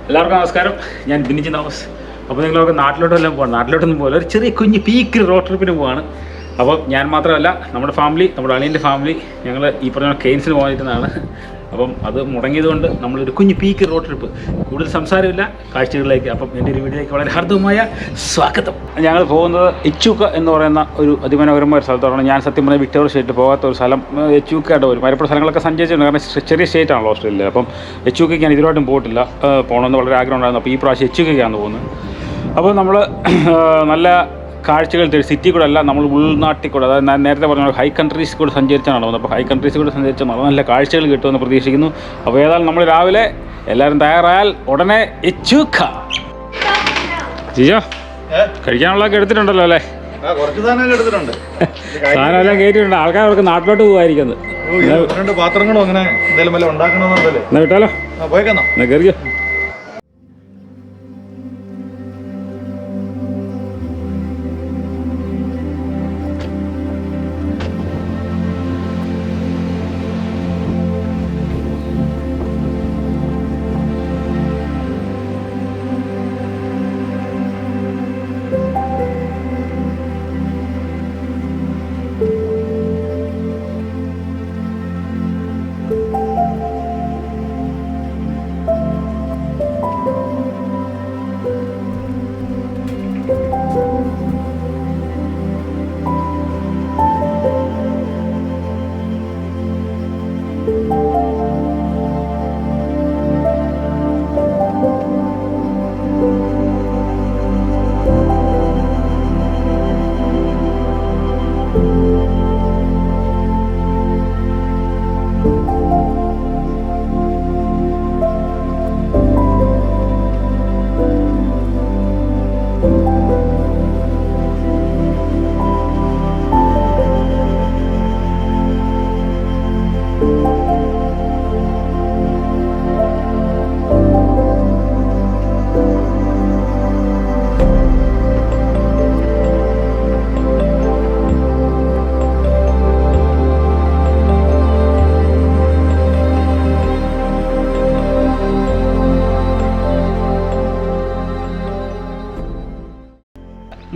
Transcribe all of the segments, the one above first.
എല്ലാവർക്കും നമസ്കാരം. ഞാൻ ബിന്നിച്ചൻ തോമസ്. അപ്പോൾ നിങ്ങളൊക്കെ നാട്ടിലോട്ടെല്ലാം പോകണം. നാട്ടിലോട്ടൊന്നും പോലെ ഒരു ചെറിയ കുഞ്ഞ് പീക്ക് റോഡ് ട്രിപ്പിന് പോവാണ്. അപ്പോൾ ഞാൻ മാത്രമല്ല, നമ്മുടെ ഫാമിലി, നമ്മുടെ അളിയൻ്റെ ഫാമിലി, ഞങ്ങൾ ഈ പറഞ്ഞ കെയ്ൻസിന് പോയിരുന്നതാണ്. അപ്പം അത് മുടങ്ങിയതുകൊണ്ട് നമ്മളൊരു കുഞ്ഞ് പീക്ക് റോഡ് ട്രിപ്പ്. കൂടുതൽ സംസാരമില്ല, കാഴ്ചകളിലേക്ക്. അപ്പം എൻ്റെ ഒരു വീഡിയോയിലേക്ക് വളരെ ഹാർദവമായ സ്വാഗതം. ഞങ്ങൾ പോകുന്നത് എച്ചൂക്ക എന്ന് പറയുന്ന ഒരു അതിമനോഹരമായ ഒരു സ്ഥലത്താണ്. ഞാൻ സത്യം പറഞ്ഞാൽ വിക്ടോറിയ സ്റ്റേറ്റ് പോകാത്ത ഒരു സ്ഥലം എച്ചൂക്കയുടെ ഒരു മരപ്പുറ സ്ഥലങ്ങളൊക്കെ സഞ്ചരിച്ചിട്ടുണ്ട്. കാരണം ചെറിയ സ്റ്റേറ്റ് ആണല്ലോ ഓസ്ട്രേലിയ. അപ്പം എച്ചൂക്കയ്ക്ക് ഞാൻ ഇതിലോട്ടും പോയിട്ടില്ല. പോകണമെന്ന് വളരെ ആഗ്രഹം ഉണ്ടായിരുന്നു. അപ്പോൾ ഈ പ്രാവശ്യം എച്ചൂക്കയ്ക്കാണ് പോകുന്നത്. അപ്പോൾ നമ്മൾ നല്ല കാഴ്ചകൾ സിറ്റി കൂടെ അല്ല, നമ്മൾ ഉൾനാട്ടിൽ കൂടെ, അതായത് ഞാൻ നേരത്തെ പറഞ്ഞ ഹൈ കൺട്രീസ് കൂടെ സഞ്ചരിച്ചാണ് പോകുന്നത്. അപ്പോൾ ഹൈ കൺട്രീസ് കൂടെ സഞ്ചരിച്ചാൽ നല്ല കാഴ്ചകൾ കിട്ടുമെന്ന് പ്രതീക്ഷിക്കുന്നു. അപ്പോൾ ഏതായാലും നമ്മൾ രാവിലെ എല്ലാവരും തയ്യാറായാൽ ഉടനെ എച്ചൂക്ക. ജിയോ കഴിക്കാനുള്ളതൊക്കെ എടുത്തിട്ടുണ്ടല്ലോ അല്ലേ? സാധനമെല്ലാം കയറ്റിയിട്ടുണ്ട്. ആൾക്കാർക്ക് നാട്ടിലോട്ട് പോകുമായിരിക്കുന്നത്. പാത്രങ്ങളോ അങ്ങനെ എന്തെങ്കിലും ഉണ്ടാക്കണമെന്നുണ്ടല്ലേ? എന്നാ വിട്ടാലോ, എന്നാ കയറിയോ.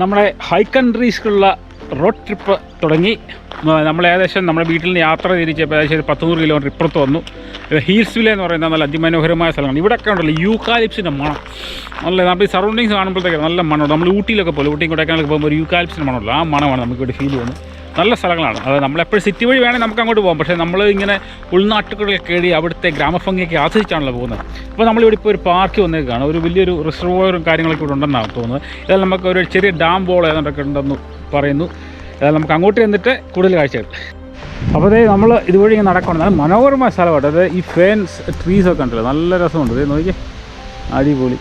നമ്മുടെ ഹൈ കൺട്രീസിലുള്ള റോഡ് ട്രിപ്പ് തുടങ്ങി. നമ്മൾ ഏകദേശം നമ്മുടെ വീട്ടിൽ നിന്ന് യാത്ര തിരിച്ചപ്പോൾ ഏകദേശം ഒരു 100 കിലോമീറ്റർ ഇപ്പുറത്ത് വന്നു. ഹീൽസ്വില്ലെ എന്ന് പറയുന്ന നല്ല അതിമനോഹരമായ സ്ഥലമാണ്. ഇവിടെയൊക്കെ ഉണ്ടല്ലോ യൂക്കാലിപ്സിൻ്റെ മണം. നല്ല നമ്മൾ ഈ സറൗണ്ടിങ്സ് കാണുമ്പോഴത്തേക്ക് നല്ല മണമുണ്ട്. നമ്മൾ ഊട്ടിയിലൊക്കെ പോലെ, ഊട്ടി കൊടൈക്കനാലൊക്കെ പോകുമ്പോൾ ഒരു യൂക്കാലിപ്സിൻ്റെ മണമുള്ളൂ. ആ മണമാണ് നമുക്കിവിടെ ഫീൽ ചെയ്യുന്നത്. നല്ല സ്ഥലങ്ങളാണ്. അത് നമ്മളെപ്പോഴും സിറ്റി വഴി വേണമെങ്കിൽ നമുക്ക് അങ്ങോട്ട് പോകാം. പക്ഷേ നമ്മൾ ഇങ്ങനെ ഉൾനാട്ടുകളിൽ കയറി അവിടുത്തെ ഗ്രാമഭംഗിയൊക്കെ ആസ്വദിച്ചാണല്ലോ പോകുന്നത്. അപ്പോൾ നമ്മളിവിടെ ഇപ്പോൾ ഒരു പാർക്ക് വന്നേക്കാണ്. ഒരു വലിയൊരു റിസർവോയറും കാര്യങ്ങളൊക്കെ ഇവിടെ ഉണ്ടെന്നാണ് തോന്നുന്നത്. ഇതായാലും നമുക്ക് ഒരു ചെറിയ ഡാം ബോൾ ഏതാണ്ടൊക്കെ ഉണ്ടെന്ന് പറയുന്നു. അതായത് നമുക്ക് അങ്ങോട്ട് ചെന്നിട്ട് കൂടുതൽ കാഴ്ചകൾ. അപ്പോൾ അതേ നമ്മൾ ഇതുവഴി ഇങ്ങനെ നടക്കണം. നല്ല മനോഹരമായ സ്ഥലമായിട്ട്. അത് ഈ ഫേൻസ് ട്രീസൊക്കെ ഉണ്ടല്ലോ, നല്ല രസമുണ്ട്. ഇത് നോക്കിയേ, അടിപൊളി.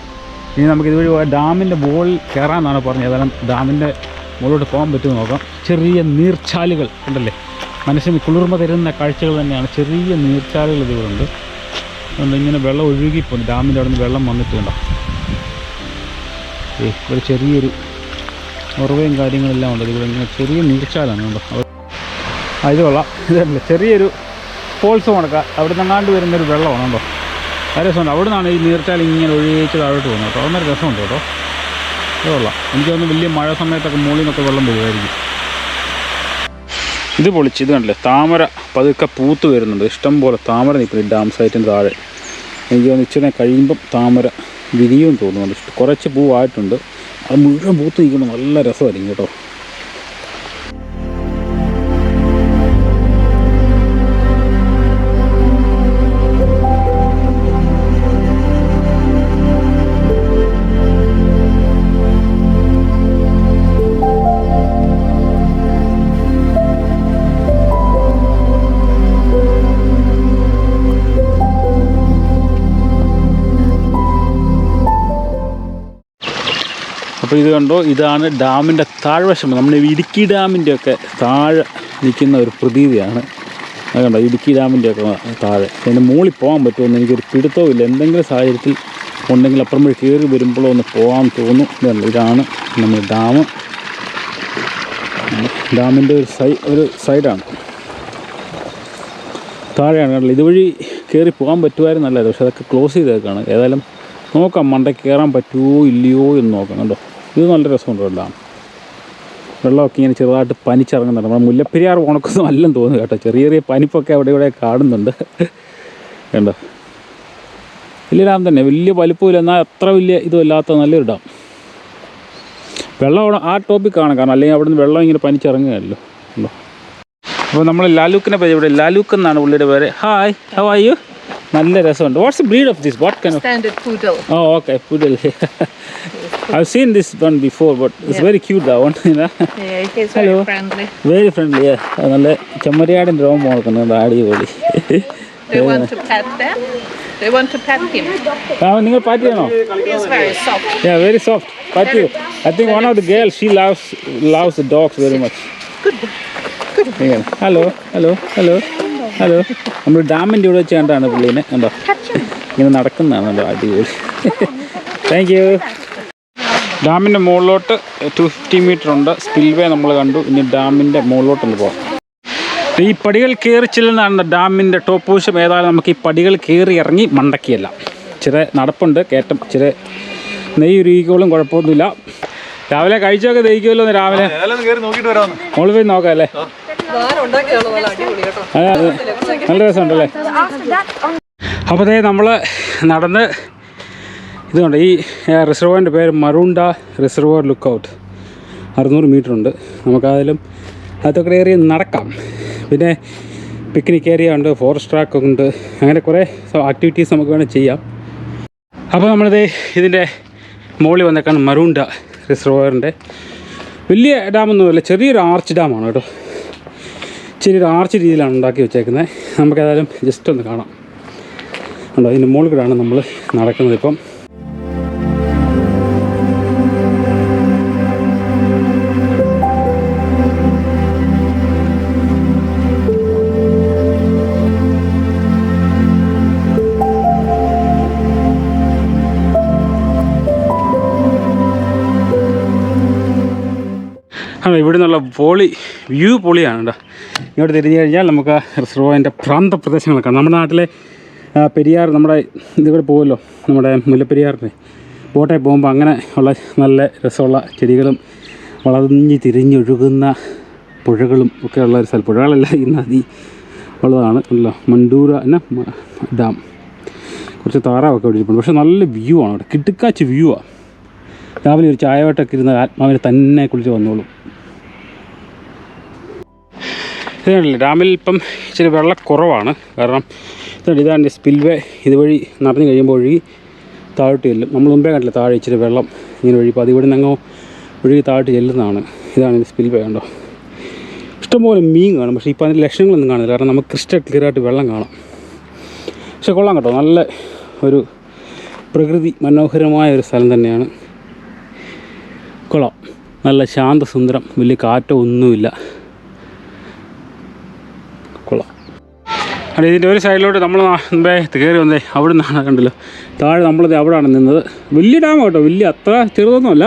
ഇനി നമുക്ക് ഇതുവഴി പോയാൽ ഡാമിൻ്റെ ബോളിൽ കയറാമെന്നാണ് പറഞ്ഞത്. ഏതായാലും ഡാമിൻ്റെ മുകളിലോട്ട് പോകാൻ പറ്റുമെന്ന് നോക്കാം. ചെറിയ നീർച്ചാലുകൾ ഉണ്ടല്ലേ, മനസ്സിന് കുളിർമ തരുന്ന കാഴ്ചകൾ തന്നെയാണ്. ചെറിയ നീർച്ചാലുകൾ ഇതുകൊണ്ട് ഇങ്ങനെ വെള്ളം ഒഴുകിപ്പോകുന്നു. ഡാമിൻ്റെ അവിടെ നിന്ന് വെള്ളം വന്നിട്ടുണ്ടോ? ഒരു ചെറിയൊരു ഉറവയും കാര്യങ്ങളെല്ലാം ഉണ്ട്. ഇവിടെ ഇങ്ങനെ ചെറിയ നീർച്ചാലാണ് കേട്ടോ. ഇത് കൊള്ളാം. ഇതല്ലേ ചെറിയൊരു ഫോൾസ് കൊടുക്കാം. അവിടെ നിന്നങ്ങാണ്ട് വരുന്നൊരു വെള്ളമാണ് കേട്ടോ. ആ രസമുണ്ട്. അവിടെ നിന്നാണ് ഈ നീർച്ചാൽ ഇങ്ങനെ ഒഴിച്ച് താഴോട്ട് പോകുന്നത് കേട്ടോ. അതൊന്നൊരു രസമുണ്ട് കേട്ടോ. ഇത് കൊള്ളാം. എനിക്ക് തോന്നുന്നു വലിയ മഴ സമയത്തൊക്കെ മുകളിൽ നിന്നൊക്കെ വെള്ളം വരുമായിരിക്കും. ഇത് പൊളിച്ച്. ഇത് കണ്ടില്ലേ, താമര പതുക്കെ പൂത്ത് വരുന്നുണ്ട്. ഇഷ്ടം പോലെ താമര നിൽക്കുന്നു ഡാം സൈറ്റിന് താഴെ. എനിക്ക് തോന്നുന്നു ഇച്ചിരി കഴിയുമ്പം താമര വിരിയും തോന്നുന്നുണ്ട്. കുറച്ച് പൂവായിട്ടുണ്ട്. അത് മുഴുവൻ പൂത്ത് നിൽക്കുമ്പോൾ നല്ല രസമായിരിക്കും കേട്ടോ. അപ്പോൾ ഇത് കണ്ടോ, ഇതാണ് ഡാമിൻ്റെ താഴ്വശം. നമ്മുടെ ഇടുക്കി ഡാമിൻ്റെയൊക്കെ താഴെ നിൽക്കുന്ന ഒരു പ്രതീതിയാണ്. അത് കണ്ടോ, ഇടുക്കി ഡാമിൻ്റെയൊക്കെ താഴെ. അതിൻ്റെ മുകളിൽ പോകാൻ പറ്റുമെന്ന് എനിക്കൊരു പിടുത്തവും ഇല്ല. എന്തെങ്കിലും സാഹചര്യത്തിൽ ഉണ്ടെങ്കിൽ അപ്പുറം വഴി കയറി വരുമ്പോഴോ ഒന്ന് പോകാൻ തോന്നും. ഇതാണ് നമ്മൾ ഡാമിൻ്റെ ഒരു സൈഡാണ്. താഴെയാണ് കണ്ടല്ലോ. ഇതുവഴി കയറി പോകാൻ പറ്റുമായിരുന്നല്ലായിരുന്നു, പക്ഷെ അതൊക്കെ ക്ലോസ് ചെയ്തേക്കാണ്. ഏതായാലും നോക്കാം മണ്ടയ്ക്ക് കയറാൻ പറ്റുമോ ഇല്ലയോ എന്ന് നോക്കാം. കണ്ടോ, ഇത് നല്ല രസമുണ്ട് ഡാം. വെള്ളമൊക്കെ ഇങ്ങനെ ചെറുതായിട്ട് പനിച്ചിറങ്ങുന്നുണ്ട്. നമ്മുടെ മുല്ലപ്പെരിയാർ ഉണക്കൊന്നും അല്ലെന്ന് തോന്നുന്നു കേട്ടോ. ചെറിയ ചെറിയ പനിപ്പൊക്കെ അവിടെ ഇവിടെ കാണുന്നുണ്ട്. കണ്ടോ, വലിയ ഡാം തന്നെ, വലിയ വലിപ്പമില്ല, എന്നാൽ അത്ര വലിയ ഇതുമല്ലാത്ത നല്ലൊരു ഡാം. വെള്ളം ആ ടോപ്പിക്കാണ്, കാരണം അല്ലെങ്കിൽ അവിടെ നിന്ന് വെള്ളം ഇങ്ങനെ പനിച്ചിറങ്ങുകയല്ലോ. ഉണ്ടോ. അപ്പോൾ നമ്മൾ ലാലൂക്കിനെ പറ്റി, ഇവിടെ ലാലൂക്ക് എന്നാണ് പുള്ളിയുടെ പേര്. Hi, how are you? നല്ല രസമുണ്ട്. What's the breed of this? What kind of? Standard poodle. Oh, okay, poodle. I've seen this one before, but it's very cute, that one. You know? Yeah, it is Hello. very friendly. Very friendly, yeah. നല്ല ചെമ്മരിയാടിൻ്റെ രോമം നോക്കുന്നുണ്ട്, അടിപൊളി. They want to pet them. They want to pet him. നിങ്ങൾ പാറ്റിയാണോ? He's very soft. Yeah, very soft. Patti. I think one of the girls, she loves the dogs very much. Good boy. Yeah. Hello. നമ്മൾ ഡാമിൻ്റെ ഇവിടെ വെച്ച് കണ്ടാണ് പുള്ളീനെ. കണ്ടോ, ഇങ്ങനെ നടക്കുന്നതാണല്ലോ, അടിപൊളി. Thank you. ഡാമിൻ്റെ മുകളിലോട്ട് 250 മീറ്റർ ഉണ്ട്. സ്പിൽവേ നമ്മൾ കണ്ടു. ഇനി ഡാമിൻ്റെ മുകളിലോട്ടൊന്ന് പോകാം. ഈ പടികൾ കയറി ചെല്ലുന്നതാണ് ഡാമിൻ്റെ ടോപ്പ് വശം. ഏതായാലും നമുക്ക് ഈ പടികൾ കയറി ഇറങ്ങി മണ്ടക്കിയല്ല, ഇച്ചിരി നടപ്പുണ്ട്, കയറ്റം ഇച്ചിരി നെയ്യുരുക്കോളും കുഴപ്പമൊന്നുമില്ല. രാവിലെ കഴിച്ചൊക്കെ ദഹിക്കുമല്ലോ എന്ന് രാവിലെ മോള് പോയി നോക്കാം അല്ലേ. അതെ, നല്ല രസമുണ്ടല്ലേ. അപ്പോൾ അതേ നമ്മൾ നടന്ന് ഇതുകൊണ്ട് ഈ റിസർവറിൻ്റെ പേര് മറൂണ്ട റിസർവർ ലുക്കൗട്ട്. 600 മീറ്റർ ഉണ്ട്. നമുക്കതിലും അതൊക്കെ ഏറിയ നടക്കാം. പിന്നെ പിക്നിക് ഏരിയ ഉണ്ട്, ഫോറസ്റ്റ് ട്രാക്ക് ഉണ്ട്, അങ്ങനെ കുറേ ആക്ടിവിറ്റീസ് നമുക്ക് വേണമെങ്കിൽ ചെയ്യാം. അപ്പോൾ നമ്മളിത് ഇതിൻ്റെ മുകളിൽ വന്നേക്കാണ് മറൂണ്ട റിസർവറിൻ്റെ. വലിയ ഡാമൊന്നുമില്ല, ചെറിയൊരു ആർച്ച് ഡാമാണ് കേട്ടോ. ചെറിയൊരു ആർച്ച് രീതിയിലാണ് ഉണ്ടാക്കി വെച്ചേക്കുന്നത്. നമുക്കേതായാലും ജസ്റ്റ് ഒന്ന് കാണാം. ഉണ്ടോ, ഇതിൻ്റെ മുകളിൽ കൂടെയാണ് നമ്മൾ നടക്കുന്നത് ഇപ്പം. ഇവിടെ നിന്നുള്ള വ്യൂ പൊളിയാണ് കേട്ടോ. ഇങ്ങോട്ട് തിരിഞ്ഞു കഴിഞ്ഞാൽ നമുക്ക് റിസർവോയറിൻ്റെ പ്രാന്തപ്രദേശങ്ങളൊക്കെ. നമ്മുടെ നാട്ടിലെ പെരിയാർ, നമ്മുടെ ഇതിവിടെ പോകുമല്ലോ, നമ്മുടെ മുല്ലപ്പെരിയാറിൻ്റെ ബോട്ടിൽ പോകുമ്പോൾ അങ്ങനെ ഉള്ള നല്ല രസമുള്ള ചെടികളും വളഞ്ഞ് തിരിഞ്ഞൊഴുകുന്ന പുഴകളും ഒക്കെ ഉള്ള ഒരു സ്ഥലം. പുഴകളല്ല, ഈ നദി ഉള്ളതാണ്. അല്ല, മണ്ടൂര എന്നാ ഡാം. കുറച്ച് താറാവൊക്കെ ഒഴിച്ചിട്ടുണ്ട്. പക്ഷേ നല്ല വ്യൂ ആണ് അവിടെ, കിടുക്കാച്ച് വ്യൂ ആണ്. രാവിലെ ഒരു ചായവട്ടൊക്കെ ഇരുന്ന് ആത്മാവിനെ തന്നെ കുളിച്ച് വന്നോളും. ഇതല്ലേ ഡാമിൽ ഇപ്പം ഇച്ചിരി വെള്ളം കുറവാണ്, കാരണം ഇതാണ് സ്പിൽവേ. ഇതുവഴി നടന്നു കഴിയുമ്പോൾ ഒഴുകി താഴോട്ട് ചെല്ലും. നമ്മൾ മുമ്പേ കണ്ടില്ല, താഴെ ഇച്ചിരി വെള്ളം ഇങ്ങനെ ഒഴിപ്പോൾ അതിവിടെ നിന്ന് അങ്ങോ ഒഴുകി താഴോട്ട് ചെല്ലുന്നതാണ്. ഇതാണ് സ്പിൽവേ. കണ്ടോ, ഇഷ്ടംപോലെ മീൻ കാണും. പക്ഷേ ഇപ്പോൾ അതിൻ്റെ ലക്ഷണങ്ങളൊന്നും കാണില്ല, കാരണം നമുക്ക് ക്രിസ്റ്റൽ ക്ലിയറായിട്ട് വെള്ളം കാണാം. പക്ഷെ കൊള്ളാം കേട്ടോ, നല്ല ഒരു പ്രകൃതി മനോഹരമായ ഒരു സ്ഥലം തന്നെയാണ്. കൊള്ളാം, നല്ല ശാന്തസുന്ദരം, വലിയ കാറ്റോ ഒന്നുമില്ല. കൊള്ളാം. അല്ല, ഇതിൻ്റെ ഒരു സൈഡിലോട്ട് നമ്മൾ മുമ്പേ കയറി വന്നേ, അവിടെ നിന്നാണ് കണ്ടല്ലോ താഴെ. നമ്മളത് അവിടെയാണ് നിന്നത്. വലിയ ഡാം കേട്ടോ, വലിയ അത്ര ചെറുതൊന്നുമല്ല.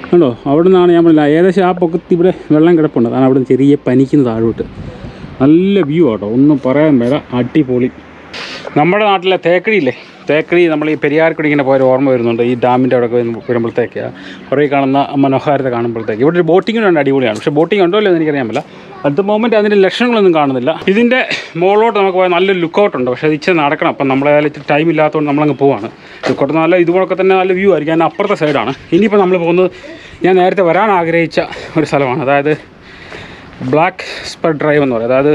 കണ്ടോ, അവിടെ നിന്നാണ് ഞാൻ പറഞ്ഞില്ല, ഏകദേശം ആ പൊക്കത്ത് ഇവിടെ വെള്ളം കിടപ്പുണ്ട്. കാരണം അവിടെ നിന്ന് ചെറിയ പനിക്കുന്ന താഴോട്ട്. നല്ല വ്യൂ കേട്ടോ, ഒന്നും പറയാൻ വേണ്ട, അടിപൊളി. നമ്മുടെ നാട്ടിലെ തേക്കടിയില്ലേ, തേക്കടി നമ്മൾ ഈ പെരിയാർക്കുടി ഇങ്ങനെ പോയൊരു ഓർമ്മ വരുന്നുണ്ട്. ഈ ഡാമിൻ്റെ അവിടെ വരുമ്പോഴത്തേക്ക് കുറേ കാണുന്ന മനോഹാരിത കാണുമ്പോഴത്തേക്ക്. ഇവിടെ ഒരു ബോട്ടിങ്ങിന് വേണ്ട അടിപൊളിയാണ്. പക്ഷേ ബോട്ടിങ് ഉണ്ടോ എന്ന് എനിക്കറിയാൻ പറ്റില്ല. അടുത്ത മൊമെൻറ്റ് അതിൻ്റെ ലക്ഷണങ്ങളൊന്നും കാണുന്നില്ല. ഇതിൻ്റെ മുകളിലോട്ട് നമുക്ക് പോയാൽ നല്ലൊരു ലുക്കൗട്ടുണ്ട്. പക്ഷേ അത് ഇച്ചിരി നടക്കണം. അപ്പം നമ്മളേതായാലും ഇച്ചിരി ടൈം ഇല്ലാത്തതുകൊണ്ട് നമ്മളങ്ങ് പോവാണ്. ലുക്കൗട്ട് നല്ല ഇതുപോലൊക്കെ തന്നെ നല്ല വ്യൂ ആയിരിക്കും. അതിന് അപ്പുറത്തെ സൈഡാണ്. ഇനിയിപ്പോൾ നമ്മൾ പോകുന്നത് ഞാൻ നേരത്തെ വരാൻ ആഗ്രഹിച്ച ഒരു സ്ഥലമാണ്. അതായത് ബ്ലാക്ക്സ്പർ ഡ്രൈവ് എന്ന് പറയും. അതായത്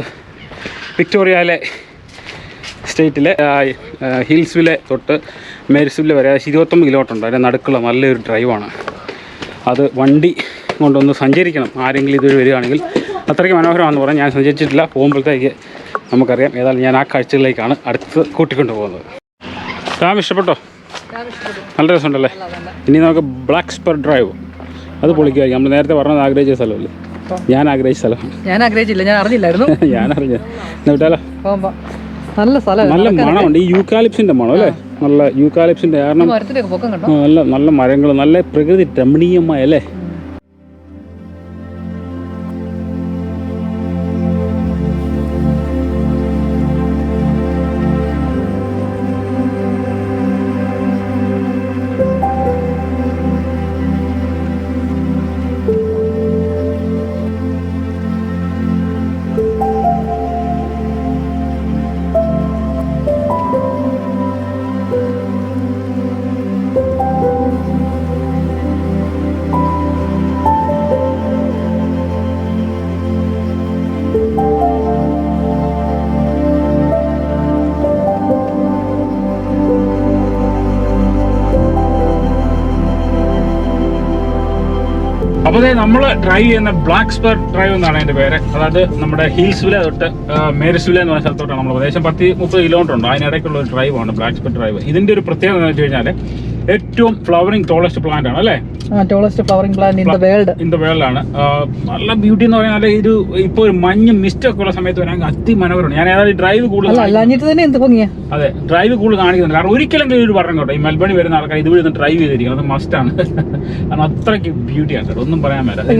വിക്ടോറിയയിലെ സ്റ്റേറ്റിലെ ഹിൽസ്വിലെ തൊട്ട് മെരിസ്വില്ലെ വരെ 29 കിലോമീറ്റർ ഉണ്ട്. അതിൻ്റെ നടുക്കുള്ള നല്ലൊരു ഡ്രൈവാണ്. അത് വണ്ടി കൊണ്ടൊന്ന് സഞ്ചരിക്കണം ആരെങ്കിലും ഇതുവഴി വരികയാണെങ്കിൽ. അത്രയ്ക്ക് മനോഹരമാണെന്ന് പറയാം. ഞാൻ സഞ്ചരിച്ചിട്ടില്ല, പോകുമ്പോഴത്തേക്ക് നമുക്കറിയാം. ഏതായാലും ഞാൻ ആ കാഴ്ചകളിലേക്കാണ് അടുത്ത് കൂട്ടിക്കൊണ്ട് പോകുന്നത്. ഡാം ഇഷ്ടപ്പെട്ടോ? നല്ല രസമുണ്ടല്ലേ. ഇനി നമുക്ക് ബ്ലാക്ക്സ്പർ ഡ്രൈവ്, അത് പൊളിക്കുമായിരിക്കും. നമ്മൾ നേരത്തെ പറഞ്ഞത് ആഗ്രഹിച്ച സ്ഥലമല്ലേ, ഞാൻ ആഗ്രഹിച്ച സ്ഥലം. ഞാൻ ആഗ്രഹിച്ചില്ല, ഞാൻ അറിഞ്ഞില്ലായിരുന്നു. ഞാൻ അറിഞ്ഞ വിട്ടാലോ. നല്ല സ്ഥലം, നല്ല മണമുണ്ട്. ഈ യൂക്കാലിപ്സിൻ്റെ മണം അല്ലേ, നല്ല യൂക്കാലിപ്സിൻ്റെ. കാരണം നല്ല നല്ല മരങ്ങൾ, നല്ല പ്രകൃതി രമണീയമായ അല്ലേ. അപ്പോൾ നമ്മൾ ഡ്രൈവ് ചെയ്യുന്ന ബ്ലാക്ക്സ്പർ ഡ്രൈവ് എന്നാണ് അതിൻ്റെ പേര്. അതായത് നമ്മുടെ ഹിൽസ്വില തൊട്ട് മേരിസ്വില എന്ന് പറഞ്ഞ സ്ഥലത്തോട്ടാണ് നമ്മൾ ഏകദേശം 10-30 കിലോമീറ്റർ ഉണ്ട്. അതിനിടയ്ക്കുള്ള ഒരു ഡ്രൈവാണ് ബ്ലാക്ക്സ്പർ ഡ്രൈവ്. ഇതിൻ്റെ ഒരു പ്രത്യേകത എന്ന് വെച്ച് കഴിഞ്ഞാൽ ഏറ്റവും ഫ്ലവറിംഗ് ടോളസ്റ്റ് പ്ലാന്റ് ആണ് അല്ലേ? Tallest flowering plant in the world ആണ്. നല്ല ബ്യൂട്ടി എന്ന് പറഞ്ഞാൽ ഇത് ഇപ്പോൾ ഒരു മഞ്ഞ് മിസ്റ്റ് ഒക്കെ ഉള്ള സമയത്ത് വരാൻ അതിമനോഹരമാണ്. ഞാൻ ഏതായാലും ഡ്രൈവ് കൂടുതൽ അതെ ഡ്രൈവ് കൂടുതൽ കാണിക്കുന്നുണ്ട്. കാരണം ഒരിക്കലെങ്കിലും ഒരു പറഞ്ഞു കേട്ടോ, ഈ മെൽബണിൽ വരുന്ന ആൾക്കാർ ഇതുവഴി ഒന്ന് ഡ്രൈവ് ചെയ്തിരിക്കണം, അത് മസ്റ്റാണ്. കാരണം അത്രയ്ക്ക് ബ്യൂട്ടിയാണ് കേട്ടോ, ഒന്നും പറയാൻ പറ്റില്ല.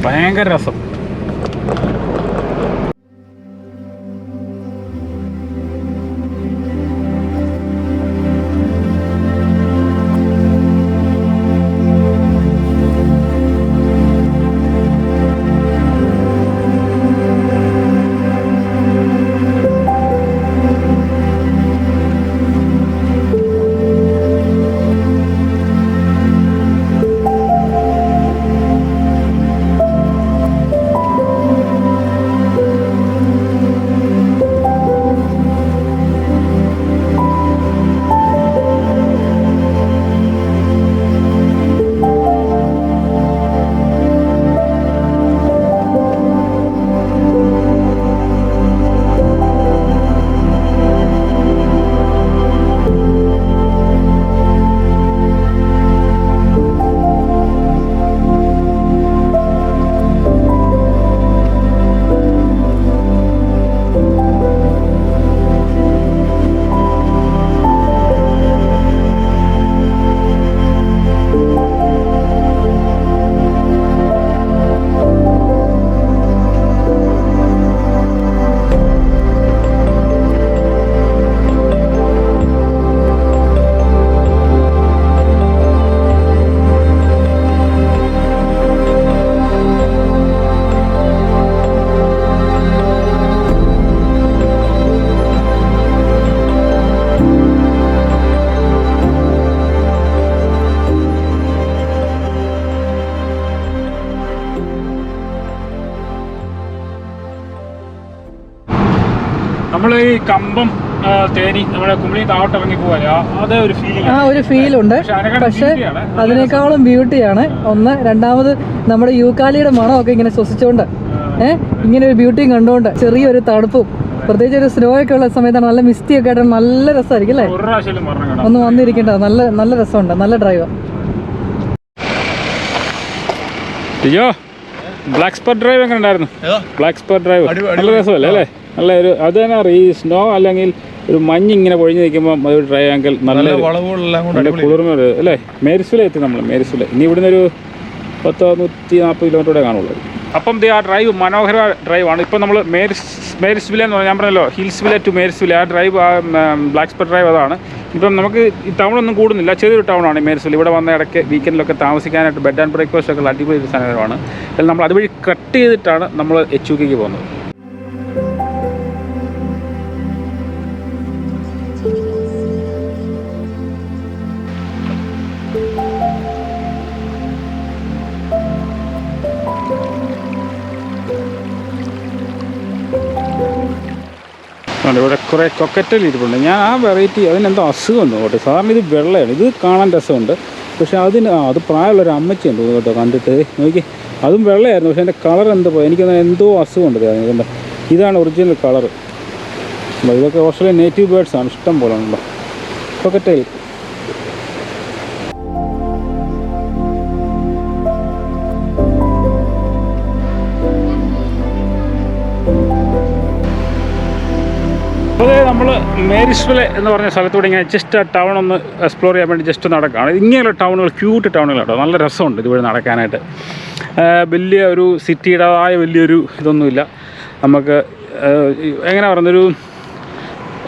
ഭയങ്കര രസം. നമ്മൾ ഈ കമ്പം തേനി നമ്മുടെ കുമളി താഴോട്ട് ഇറങ്ങി പോകാൻ അതേ ഒരു ഫീലിംഗ്, ഒരു ഫീലുണ്ട്. പക്ഷെ അതിനേക്കാളും ബ്യൂട്ടിയാണ് ഒന്ന്. രണ്ടാമത് നമ്മുടെ യൂക്കാലിയുടെ മണമൊക്കെ ഇങ്ങനെ ശ്വസിച്ചുകൊണ്ട് ഇങ്ങനെ ഒരു ബ്യൂട്ടിയും കണ്ടുകൊണ്ട് ചെറിയൊരു തണുപ്പും, പ്രത്യേകിച്ച് ഒരു സ്നോ ഒക്കെ ഉള്ള സമയത്താണ് നല്ല മിസ്റ്റി ഒക്കെ ആയിട്ട് നല്ല രസമായിരിക്കും അല്ലേ? ഒന്ന് വന്നിരിക്കേണ്ടത്. നല്ല രസമുണ്ട്, നല്ല ഡ്രൈവ്. അയ്യോ ബ്ലാക്ക്സ്പർ ഡ്രൈവ് എങ്ങനെ ഉണ്ടായിരുന്നു? ബ്ലാക്ക്സ്പർ ഡ്രൈവ് നല്ല രസമല്ലേ അല്ലേ? നല്ല ഒരു അത് തന്നെ അറിയാം. ഈ സ്നോ അല്ലെങ്കിൽ ഒരു മഞ്ഞ് ഇങ്ങനെ പൊഴിഞ്ഞ് നിൽക്കുമ്പോൾ അത് ഡ്രൈവ് ആങ്കിൽ നല്ല കുളിർമ അല്ലേ? മേരിസ്വില എത്തി നമ്മൾ. മേരിസ്വില ഇനി ഇവിടുന്ന് ഒരു 140 കിലോമീറ്റർ കാണുള്ളൂ. അപ്പം ആ ഡ്രൈവ് മനോഹര ഡ്രൈവാണ്. ഇപ്പം നമ്മൾ മേരിസ്വില എന്ന് പറഞ്ഞാൽ ഞാൻ പറഞ്ഞല്ലോ, ഹിൽസ്വില ടു മേരിസ്വില ആ ഡ്രൈവ്, ബ്ലാക്ക്സ്പർ ഡ്രൈവ് അതാണ്. ഇപ്പം നമുക്ക് ഈ ടൗണൊന്നും കൂടുന്നില്ല, ചെറിയൊരു ടൗണാണ് ഈ മേരിസ്വില. ഇവിടെ വന്ന ഇടയ്ക്ക് വീക്കെൻഡിലൊക്കെ താമസിക്കാനായിട്ട് ബെഡ് ആൻഡ് ബ്രേക്ക്ഫാസ്റ്റ് ഒക്കെ അടിപൊളി ഒരു സാധനമാണ്. അതിൽ നമ്മൾ അതുവഴി കട്ട് ചെയ്തിട്ടാണ് നമ്മൾ HUKക്ക് പോകുന്നത്. ഇവിടെ കുറേ കൊക്കറ്റൽ ഇരിപ്പുണ്ട്. ഞാൻ ആ വെറൈറ്റി അതിനെന്തോ അസുഖം തോട്ടെ. സാറിന് ഇത് വെള്ളയാണ്, ഇത് കാണാൻ രസമുണ്ട്. പക്ഷേ അത് പ്രായമുള്ളൊരു അമ്മച്ചിയുണ്ട് കേട്ടോ കണ്ടിട്ട് നോക്കി. അതും വെള്ളയായിരുന്നു, പക്ഷേ അതിൻ്റെ കളർ എന്തോ പോയി. എനിക്കത് എന്തോ അസുഖമുണ്ട്. അതുകൊണ്ട് ഇതാണ് ഒറിജിനൽ കളറ്. ഇതൊക്കെ ഓസ്ട്രേലിയൻ നേറ്റീവ് ബേർഡ്സാണ്, ഇഷ്ടം പോലെ ഉണ്ടല്ലോ കൊക്കറ്റൽ. നമ്മൾ മേരിസ്വില എന്ന് പറഞ്ഞ സ്ഥലത്തൂടെ ഇങ്ങനെ ജസ്റ്റ് ആ ടൗൺ ഒന്ന് എക്സ്പ്ലോർ ചെയ്യാൻ വേണ്ടി ജസ്റ്റ് നടക്കുകയാണ്. ഇങ്ങനെയുള്ള ടൗണുകൾ ക്യൂട്ട് ടൗണുകളാട്ടോ, നല്ല രസമുണ്ട് ഇതുവഴി നടക്കാനായിട്ട്. വലിയ ഒരു സിറ്റിയുടേതായ വലിയൊരു ഇതൊന്നുമില്ല. നമുക്ക് എങ്ങനെ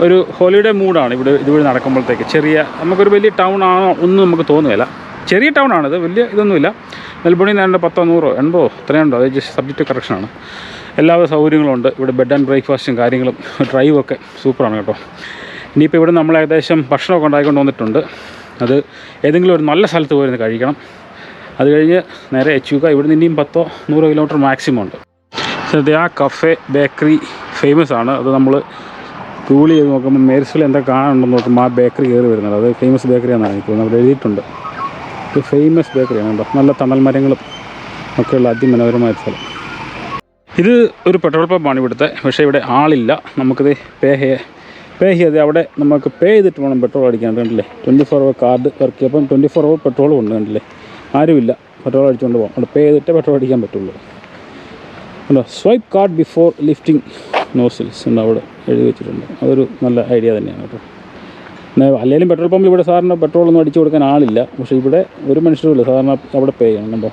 ഒരു ഹോളിഡേ മൂഡാണ് ഇതുവഴി നടക്കുമ്പോഴത്തേക്ക്. നമുക്കൊരു വലിയ ടൗൺ ആണോ ഒന്നും നമുക്ക് തോന്നുകയില്ല. ചെറിയ ടൗണാണിത്, വലിയ ഇതൊന്നുമില്ല. മെൽബണിൽ നിന്ന് 10, 100, 80 ഇത്രയുണ്ടോ, അത് ജസ്റ്റ് സബ്ജക്റ്റ് കറക്ഷനാണ്. എല്ലാവിധ സൗകര്യങ്ങളുണ്ട് ഇവിടെ. ബെഡ് ആൻഡ് ബ്രേക്ക്ഫാസ്റ്റും കാര്യങ്ങളും ഡ്രൈവൊക്കെ സൂപ്പറാണ് കേട്ടോ. ഇനിയിപ്പോൾ ഇവിടെ നമ്മൾ ഏകദേശം ഭക്ഷണമൊക്കെ ഉണ്ടായിക്കൊണ്ട് വന്നിട്ടുണ്ട്. അത് ഏതെങ്കിലും ഒരു നല്ല സ്ഥലത്ത് പോയിരുന്ന് കഴിക്കണം. അത് കഴിഞ്ഞ് നേരെ HUK. ഇവിടുന്ന് ഇനിയും 10-100 കിലോമീറ്റർ മാക്സിമം ഉണ്ട്. ആ കഫേ ബേക്കറി ഫേമസ് ആണ്. അത് നമ്മൾ ഗൂഗിൾ ചെയ്ത് നോക്കുമ്പോൾ മേരിസ്വില എന്താ കാണാനുണ്ടെന്ന് നോക്കുമ്പോൾ ആ ബേക്കറി കയറി വരുന്നത്. അത് ഫേമസ് ബേക്കറി എന്നാണ് ഇപ്പോൾ നമ്മൾ എഴുതിയിട്ടുണ്ട്. ഇത് ഫേമസ് ബേക്കറിയാണ് കേട്ടോ. നല്ല തണൽ മരങ്ങളും ഒക്കെയുള്ള അതിമനോഹരമായ സ്ഥലം. ഇത് ഒരു പെട്രോൾ പമ്പാണ് ഇവിടുത്തെ. പക്ഷേ ഇവിടെ ആളില്ല. നമുക്കിത് പേ ചെയ്ത് അവിടെ നമുക്ക് പേ ചെയ്തിട്ട് വേണം പെട്രോൾ അടിക്കാൻ. കണ്ടില്ലേ 24 hour കാർഡ് വർക്ക് ചെയ്യപ്പം 24 hour പെട്രോളും ഉണ്ട്. കണ്ടില്ലേ ആരുമില്ല, പെട്രോൾ അടിച്ചുകൊണ്ട് പോകാം. അവിടെ പേ ചെയ്തിട്ട് പെട്രോൾ അടിക്കാൻ പറ്റുള്ളൂ. ഉണ്ടോ swipe card before lifting nozzles ഉണ്ട് അവിടെ എഴുതി വെച്ചിട്ടുണ്ട്. അതൊരു നല്ല ഐഡിയ തന്നെയാണ് കേട്ടോ. അല്ലെങ്കിലും പെട്രോൾ പമ്പിൽ ഇവിടെ സാറിന് പെട്രോളൊന്നും അടിച്ചു കൊടുക്കാൻ ആളില്ല. പക്ഷേ ഇവിടെ ഒരു മനുഷ്യരുമില്ല, സാറിന് അവിടെ പേ ചെയ്യണം. കണ്ടോ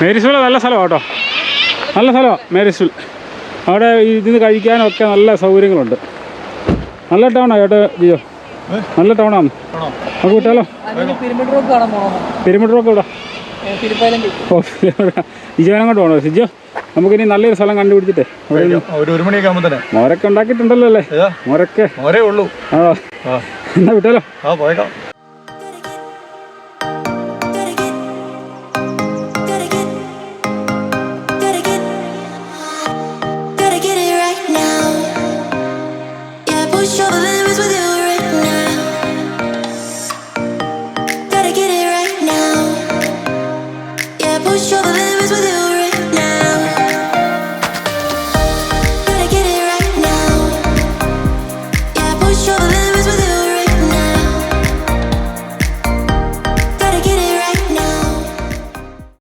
മേരിസ്വിൽ നല്ല സ്ഥലമാണ് കേട്ടോ. നല്ല സ്ഥലമാണ് മേരിസ്വിൽ. അവിടെ ഇതിന് കഴിക്കാനൊക്കെ നല്ല സൗകര്യങ്ങളുണ്ട്. നല്ല ടൗണാണ് കേട്ടോ ജിയോ, നല്ല ടൗണാണ്. നമുക്ക് വിട്ടാലോ? പിരമിഡ് റോക്ക് ഇവിടെ ജിജോനെ കൊണ്ട് പോകണോ സിജോ? നമുക്കിനി നല്ലൊരു സ്ഥലം കണ്ടുപിടിച്ചിട്ടേ ഒരു മണിയൊക്കെ ആകുമ്പോൾ തന്നെ മോരൊക്കെ ഉണ്ടാക്കിയിട്ടുണ്ടല്ലോ അല്ലേ? മോരൊക്കെ ഉള്ളൂ. ആണോ? എന്നാ വിട്ടാലോ? പോയേക്കാം.